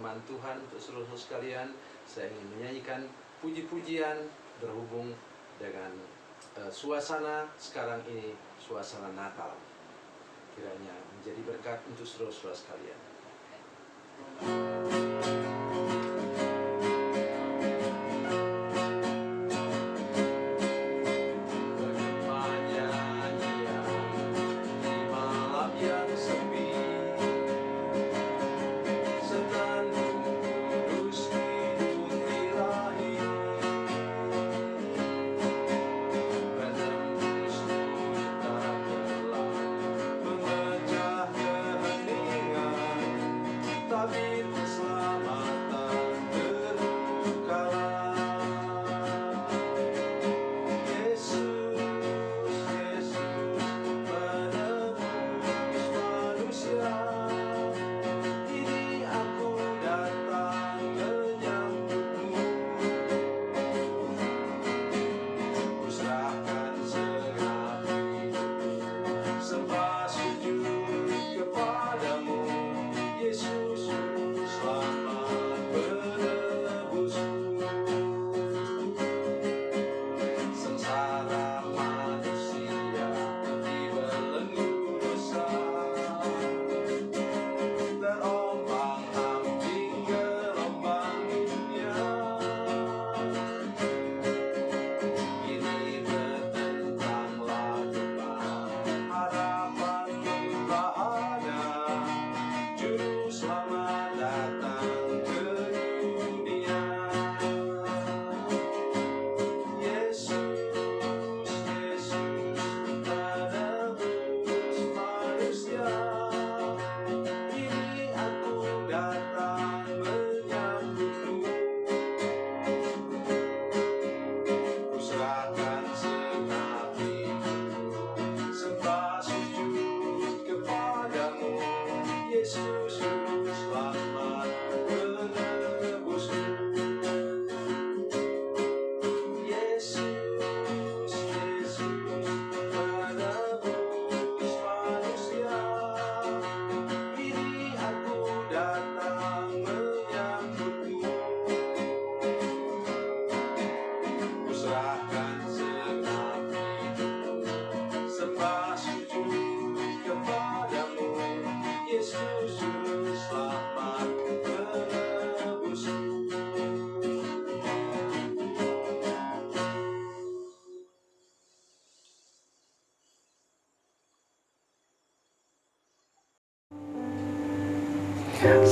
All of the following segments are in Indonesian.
firman Tuhan untuk seluruh sekalian. Saya ingin menyanyikan puji-pujian berhubung dengan suasana sekarang ini, suasana Natal. Kiranya menjadi berkat untuk seluruh sekalian.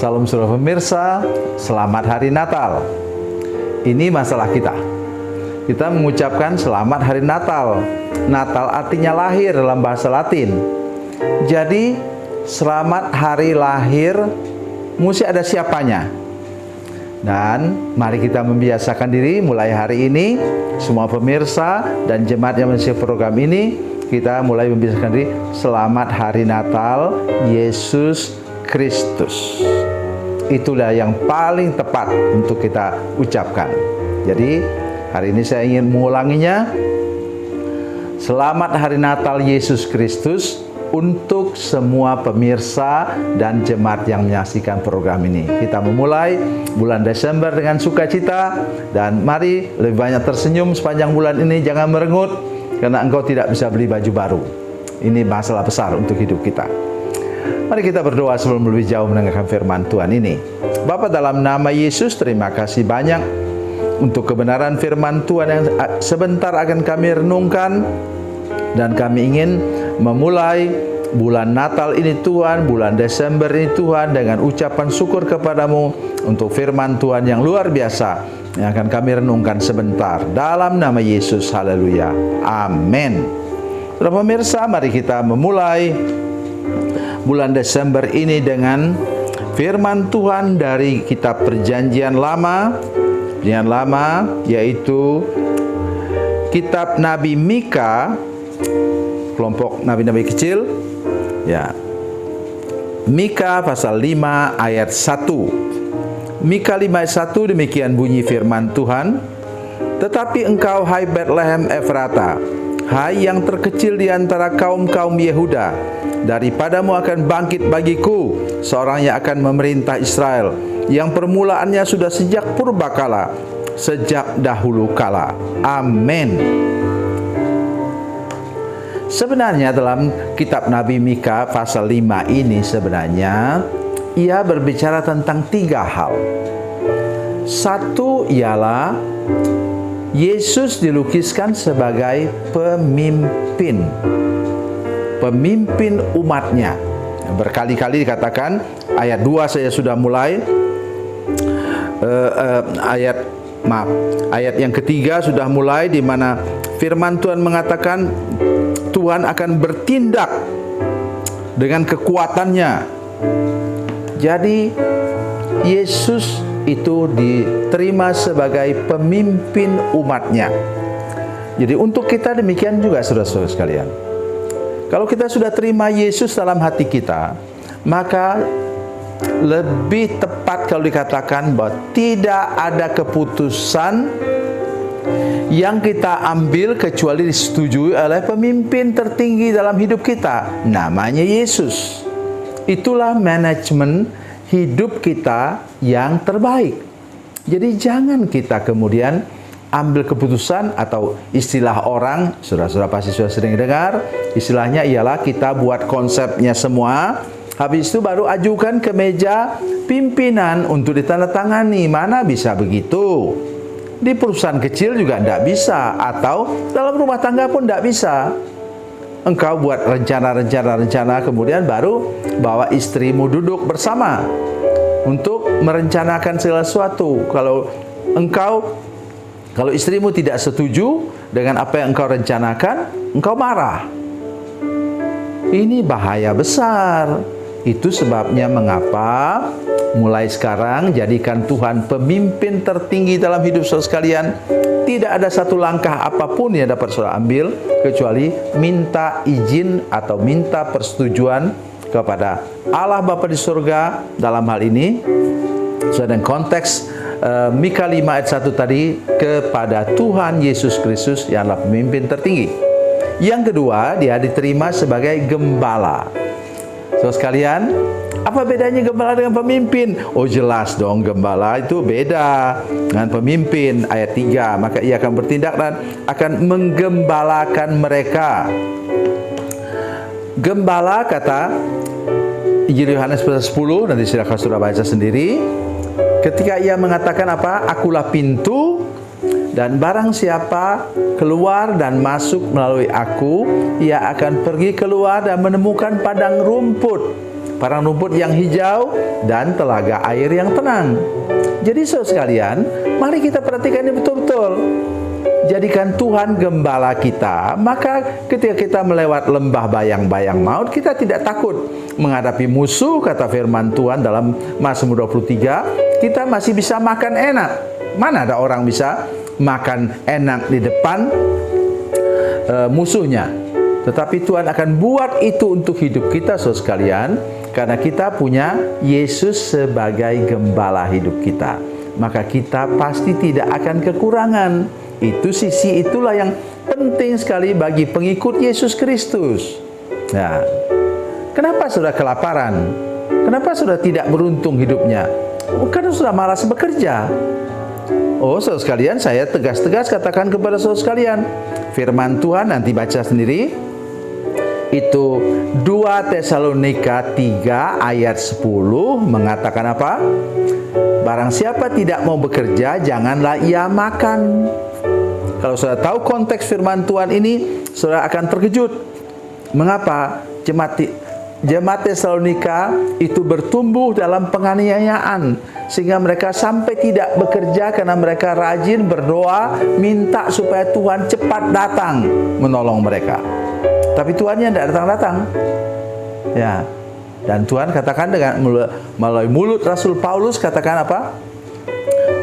Salam saudara pemirsa, selamat hari Natal. Ini masalah kita. Kita mengucapkan selamat hari Natal. Natal artinya lahir dalam bahasa Latin. Jadi, selamat hari lahir mesti ada siapanya. Dan mari kita membiasakan diri mulai hari ini, semua pemirsa dan jemaat yang mengisi program ini, kita mulai membiasakan diri, selamat hari Natal Yesus Kristus. Itulah yang paling tepat untuk kita ucapkan. Jadi hari ini saya ingin mengulanginya. Selamat hari Natal Yesus Kristus untuk semua pemirsa dan jemaat yang menyaksikan program ini. Kita memulai bulan Desember dengan sukacita, dan mari lebih banyak tersenyum sepanjang bulan ini. Jangan merengut karena engkau tidak bisa beli baju baru. Ini masalah besar untuk hidup kita. Mari kita berdoa sebelum lebih jauh mendengarkan firman Tuhan ini. Bapa, dalam nama Yesus, terima kasih banyak untuk kebenaran firman Tuhan yang sebentar akan kami renungkan. Dan kami ingin memulai bulan Natal ini Tuhan, bulan Desember ini Tuhan, dengan ucapan syukur kepadamu untuk firman Tuhan yang luar biasa yang akan kami renungkan sebentar. Dalam nama Yesus, haleluya, amin. Saudara pemirsa, mari kita memulai bulan Desember ini dengan firman Tuhan dari kitab Perjanjian Lama. Perjanjian Lama yaitu kitab Nabi Mika, kelompok nabi-nabi kecil. Ya. Mika pasal 5 ayat 1. Mika 5 ayat 1, demikian bunyi firman Tuhan. Tetapi engkau, hai Bethlehem Efrata, hai yang terkecil di antara kaum-kaum Yehuda, daripadamu akan bangkit bagiku seorang yang akan memerintah Israel, yang permulaannya sudah sejak purbakala, sejak dahulu kala. Amin. Sebenarnya dalam kitab Nabi Mika pasal 5 ini sebenarnya ia berbicara tentang 3 hal. Satu ialah Yesus dilukiskan sebagai pemimpin umatnya. Berkali-kali dikatakan, ayat 2 saya sudah mulai, ayat yang ketiga sudah mulai, di mana firman Tuhan mengatakan Tuhan akan bertindak dengan kekuatannya. Jadi Yesus itu diterima sebagai pemimpin umatnya. Jadi untuk kita demikian juga, saudara-saudara sekalian. Kalau kita sudah terima Yesus dalam hati kita, maka lebih tepat kalau dikatakan bahwa tidak ada keputusan yang kita ambil kecuali disetujui oleh pemimpin tertinggi dalam hidup kita, namanya Yesus. Itulah manajemen hidup kita yang terbaik. Jadi jangan kita kemudian ambil keputusan, atau istilah orang, saudara-saudara pasti sudah sering dengar, istilahnya ialah kita buat konsepnya semua, habis itu baru ajukan ke meja pimpinan untuk ditandatangani. Mana bisa begitu? Di perusahaan kecil juga tidak bisa, atau dalam rumah tangga pun tidak bisa. Engkau buat rencana, kemudian baru bawa istrimu duduk bersama untuk merencanakan segala sesuatu. Kalau istrimu tidak setuju dengan apa yang engkau rencanakan, engkau marah. Ini bahaya besar. Itu sebabnya mengapa mulai sekarang jadikan Tuhan pemimpin tertinggi dalam hidup saudara sekalian. Tidak ada satu langkah apapun yang dapat saudara ambil kecuali minta izin atau minta persetujuan kepada Allah Bapa di surga. Dalam hal ini sedang konteks Mika 5 ayat 1 tadi, kepada Tuhan Yesus Kristus yang adalah pemimpin tertinggi. Yang kedua, dia diterima sebagai gembala. Saudara sekalian, apa bedanya gembala dengan pemimpin? Oh jelas dong, gembala itu beda dengan pemimpin. Ayat 3, maka ia akan bertindak dan akan menggembalakan mereka. Gembala, kata Injil Yohanes pasal 10, nanti silakan saudara baca sendiri. Ketika ia mengatakan apa? Akulah pintu, dan barang siapa keluar dan masuk melalui aku, ia akan pergi keluar dan menemukan padang rumput yang hijau dan telaga air yang tenang. Jadi saudara sekalian, mari kita perhatikan ini betul-betul. Jadikan Tuhan gembala kita, maka ketika kita melewat lembah bayang-bayang maut, kita tidak takut menghadapi musuh. Kata firman Tuhan dalam Mazmur 23, kita masih bisa makan enak. Mana ada orang bisa makan enak di depan musuhnya? Tetapi Tuhan akan buat itu untuk hidup kita, saudara sekalian, karena kita punya Yesus sebagai gembala hidup kita. Maka kita pasti tidak akan kekurangan. Itu sisi itulah yang penting sekali bagi pengikut Yesus Kristus. Nah, kenapa sudah kelaparan? Kenapa sudah tidak beruntung hidupnya? Karena sudah malas bekerja. Oh, saudara sekalian, saya tegas-tegas katakan kepada saudara sekalian, firman Tuhan nanti baca sendiri. Itu 2 Tesalonika 3 ayat 10 mengatakan apa? Barang siapa tidak mau bekerja, janganlah ia makan. Kalau saudara tahu konteks firman Tuhan ini, saudara akan terkejut. Mengapa jemaat Tesalonika itu bertumbuh dalam penganiayaan, sehingga mereka sampai tidak bekerja karena mereka rajin berdoa minta supaya Tuhan cepat datang menolong mereka. Tapi Tuhannya tidak datang-datang. Ya. Dan Tuhan katakan dengan melalui mulut Rasul Paulus, katakan apa?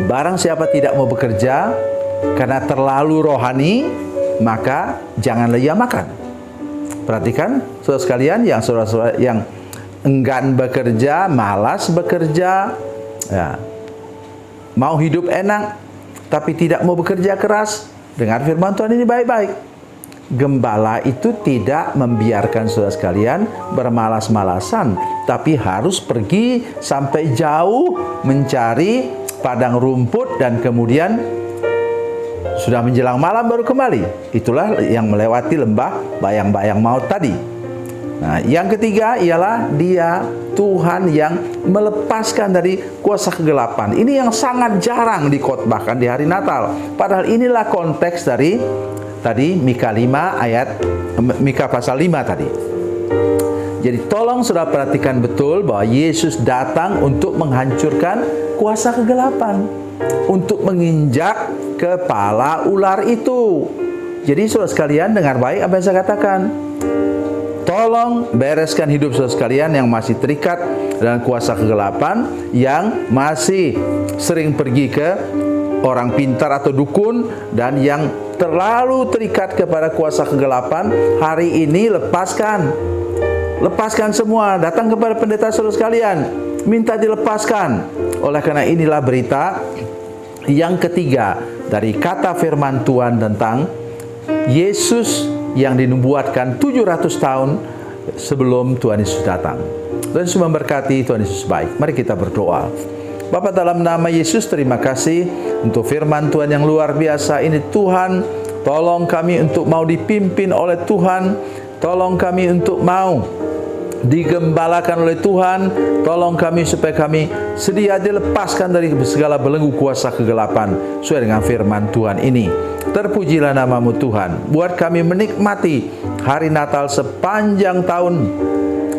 Barang siapa tidak mau bekerja karena terlalu rohani, maka janganlah ia makan. Perhatikan saudara sekalian, saudara-saudara yang enggan bekerja, malas bekerja, ya, mau hidup enak tapi tidak mau bekerja keras. Dengar firman Tuhan ini baik-baik. gembala itu tidak membiarkan saudara sekalian bermalas-malasan, tapi harus pergi sampai jauh mencari padang rumput dan kemudian sudah menjelang malam baru kembali. Itulah yang melewati lembah bayang-bayang maut tadi. Nah, yang ketiga ialah Dia Tuhan yang melepaskan dari kuasa kegelapan. Ini yang sangat jarang dikhotbahkan di hari Natal. Padahal inilah konteks dari tadi Mika 5 ayat Mika pasal 5 tadi. Jadi tolong saudara perhatikan betul bahwa Yesus datang untuk menghancurkan kuasa kegelapan, untuk menginjak kepala ular itu. Jadi saudara sekalian dengar baik apa yang saya katakan. Tolong bereskan hidup saudara sekalian yang masih terikat dengan kuasa kegelapan, yang masih sering pergi ke orang pintar atau dukun, dan yang terlalu terikat kepada kuasa kegelapan. Hari ini lepaskan semua, datang kepada pendeta saudara sekalian, minta dilepaskan. Oleh karena inilah berita yang ketiga dari kata firman Tuhan tentang Yesus yang dinubuatkan 700 tahun sebelum Tuhan Yesus datang. Tuhan Yesus memberkati, Tuhan Yesus baik. Mari kita berdoa. Bapa, dalam nama Yesus, terima kasih untuk firman Tuhan yang luar biasa ini. Tuhan, tolong kami untuk mau dipimpin oleh Tuhan. Tolong kami untuk mau digembalakan oleh Tuhan. Tolong kami supaya kami sedia dilepaskan dari segala belenggu kuasa kegelapan sesuai dengan firman Tuhan ini. Terpujilah namamu Tuhan. Buat kami menikmati hari Natal sepanjang tahun,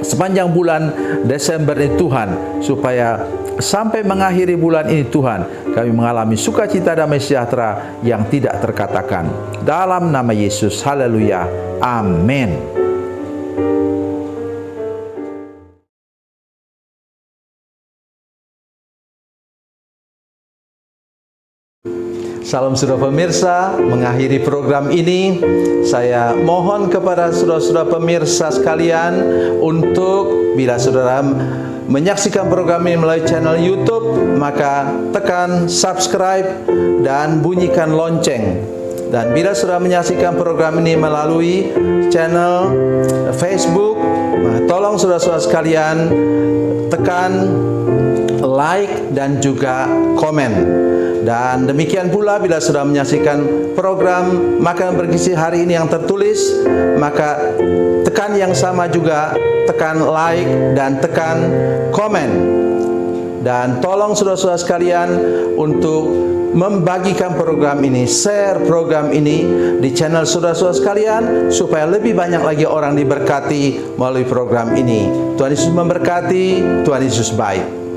sepanjang bulan Desember ini Tuhan, supaya sampai mengakhiri bulan ini Tuhan, kami mengalami sukacita damai sejahtera yang tidak terkatakan. Dalam nama Yesus, haleluya, amin. Salam saudara pemirsa, mengakhiri program ini saya mohon kepada saudara-saudara pemirsa sekalian untuk bila saudara menyaksikan program ini melalui channel YouTube, maka tekan subscribe dan bunyikan lonceng. Dan bila saudara menyaksikan program ini melalui channel Facebook, tolong saudara-saudara sekalian tekan like dan juga komen. Dan demikian pula bila sudah menyaksikan program Makanan Bergizi hari ini yang tertulis, maka tekan yang sama juga, tekan like dan tekan komen. Dan tolong saudara-saudara sekalian untuk membagikan program ini, share program ini di channel saudara-saudara sekalian, supaya lebih banyak lagi orang diberkati melalui program ini. Tuhan Yesus memberkati, Tuhan Yesus baik.